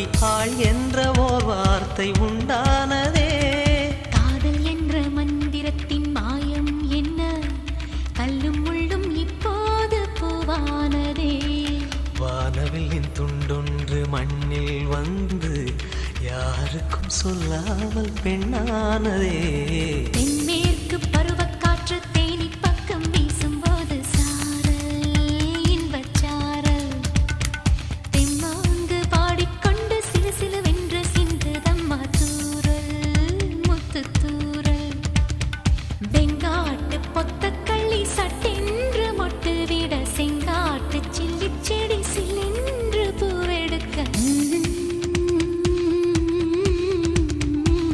ஆகி ஆள் என்ற ஓர் வார்த்தை உண்டானதே. காதல் என்ற மந்திரத்தின் மாயம் என்ன, கல்லும் முள்ளும் இப்போது பூவானதே. வானவில்லின் துண்டொன்று மண்ணில் வந்து யாருக்கும் சொல்லாமல் பெண்ணானதே. தென்மேற்கு